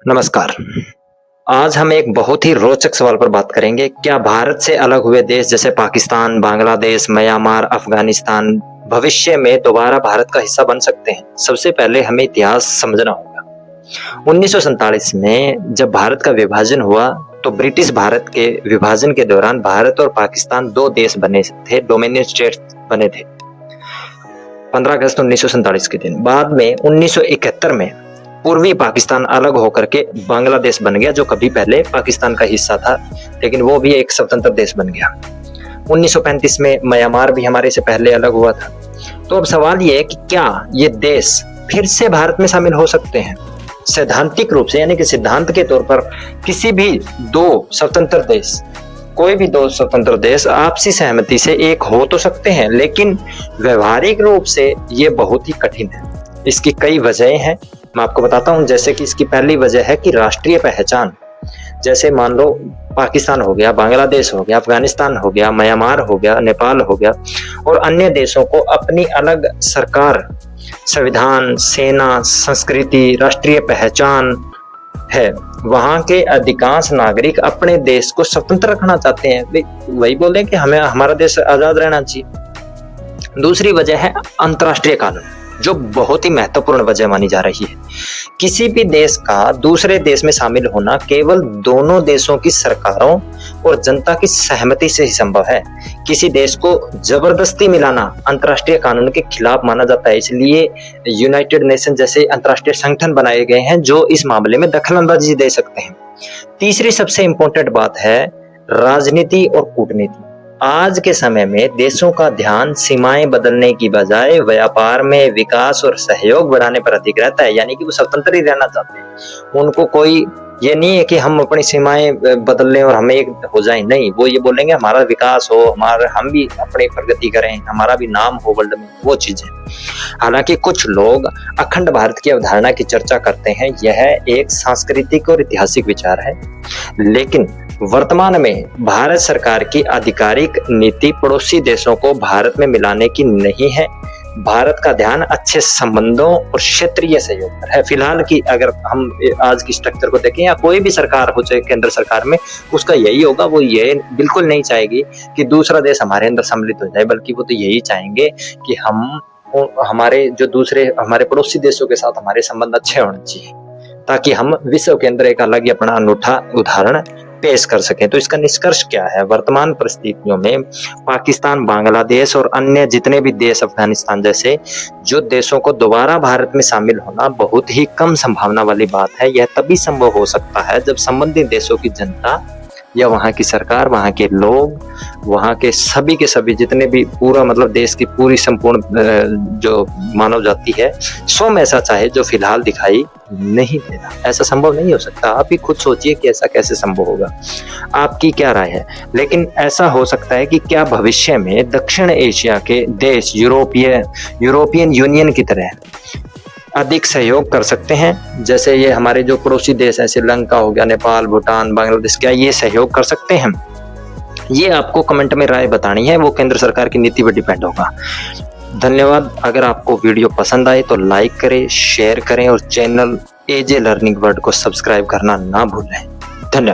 नमस्कार। आज हम एक बहुत ही रोचक सवाल पर बात करेंगे। क्या भारत से अलग हुए देश जैसे पाकिस्तान, बांग्लादेश, म्यांमार, अफगानिस्तान भविष्य में दोबारा भारत का हिस्सा बन सकते हैं? सबसे पहले हमें इतिहास समझना होगा। 1947 में जब भारत का विभाजन हुआ तो ब्रिटिश भारत के विभाजन के दौरान भारत और पाकिस्तान दो देश बने थे, डोमिनियन स्टेट्स बने थे। 15 अगस्त 1947 के दिन। बाद में 1971 में पूर्वी पाकिस्तान अलग होकर के बांग्लादेश बन गया, जो कभी पहले पाकिस्तान का हिस्सा था, लेकिन वो भी एक स्वतंत्र देश बन गया। 1935 में म्यांमार भी हमारे से पहले अलग हुआ था। तो अब सवाल ये है कि क्या ये देश फिर से भारत में शामिल हो सकते हैं? सैद्धांतिक रूप से, यानी कि सिद्धांत के तौर पर किसी भी दो स्वतंत्र देश, कोई भी दो स्वतंत्र देश आपसी सहमति से एक हो तो सकते हैं, लेकिन व्यवहारिक रूप से ये बहुत ही कठिन है। इसकी कई वजहें हैं, मैं आपको बताता हूं। जैसे कि इसकी पहली वजह है कि राष्ट्रीय पहचान। जैसे मान लो पाकिस्तान हो गया, बांग्लादेश हो गया, अफगानिस्तान हो गया, म्यांमार हो गया, नेपाल हो गया, और अन्य देशों को अपनी अलग सरकार, संविधान, सेना, संस्कृति, राष्ट्रीय पहचान है। वहां के अधिकांश नागरिक अपने देश को स्वतंत्र रखना चाहते हैं। वही बोले कि हमें हमारा देश आजाद रहना चाहिए। दूसरी वजह है अंतर्राष्ट्रीय कानून, जो बहुत ही महत्वपूर्ण वजह मानी जा रही है। किसी भी देश का दूसरे देश में शामिल होना केवल दोनों देशों की सरकारों और जनता की सहमति से ही संभव है। किसी देश को जबरदस्ती मिलाना अंतर्राष्ट्रीय कानून के खिलाफ माना जाता है। इसलिए यूनाइटेड नेशन जैसे अंतर्राष्ट्रीय संगठन बनाए गए हैं जो इस मामले में दखलंदाजी दे सकते हैं। तीसरी सबसे इंपॉर्टेंट बात है राजनीति और कूटनीति। आज के समय में देशों का ध्यान सीमाएं बदलने की बजाय व्यापार में विकास और सहयोग बढ़ाने पर अधिक रहता है, यानी कि वो स्वतंत्र ही रहना चाहते हैं। उनको कोई ये नहीं है कि हम अपनी सीमाएं बदल लें और हमें एक हो जाए, नहीं, वो ये बोलेंगे हमारा विकास हो, हम भी अपनी प्रगति करें, हमारा भी नाम हो वर्ल्ड में, वो चीजें। हालांकि कुछ लोग अखंड भारत की अवधारणा की चर्चा करते हैं, यह एक सांस्कृतिक और ऐतिहासिक विचार है, लेकिन वर्तमान में भारत सरकार की आधिकारिक नीति पड़ोसी देशों को भारत में मिलाने की नहीं है। भारत का ध्यान अच्छे संबंधों और क्षेत्रीय सहयोग पर है। फिलहाल की अगर हम आज की स्ट्रक्चर को देखें, या कोई भी सरकार हो चाहे केंद्र सरकार में, उसका यही होगा, वो ये बिल्कुल नहीं चाहेगी कि दूसरा देश हमारे अंदर सम्मिलित हो जाए, बल्कि वो तो यही चाहेंगे कि हमारे जो दूसरे हमारे पड़ोसी देशों के साथ हमारे संबंध अच्छे होने चाहिए, ताकि हम विश्व के अंदर एक अलग ही अपना अनूठा उदाहरण पेश कर सकें। तो इसका निष्कर्ष क्या है? वर्तमान परिस्थितियों में पाकिस्तान, बांग्लादेश और अन्य जितने भी देश, अफगानिस्तान जैसे जो देशों को दोबारा भारत में शामिल होना बहुत ही कम संभावना वाली बात है। यह तभी संभव हो सकता है जब संबंधित देशों की जनता या वहाँ की सरकार, वहाँ के लोग, वहाँ के सभी जितने भी पूरा मतलब देश की पूरी संपूर्ण जो मानव जाति है स्वयं ऐसा चाहे, जो फिलहाल दिखाई नहीं दे रहा। ऐसा संभव नहीं हो सकता। आप ही खुद सोचिए कि ऐसा कैसे संभव होगा। आपकी क्या राय है? लेकिन ऐसा हो सकता है कि क्या भविष्य में दक्षिण एशिया के देश यूरोपियन यूनियन की तरह अधिक सहयोग कर सकते हैं? जैसे ये हमारे जो पड़ोसी देश हैं, श्रीलंका हो गया, नेपाल, भूटान, बांग्लादेश, क्या ये सहयोग कर सकते हैं? ये आपको कमेंट में राय बतानी है, वो केंद्र सरकार की नीति पर डिपेंड होगा। धन्यवाद। अगर आपको वीडियो पसंद आए तो लाइक करें, शेयर करें और चैनल एजे लर्निंग वर्ल्ड को सब्सक्राइब करना ना भूलें। धन्यवाद।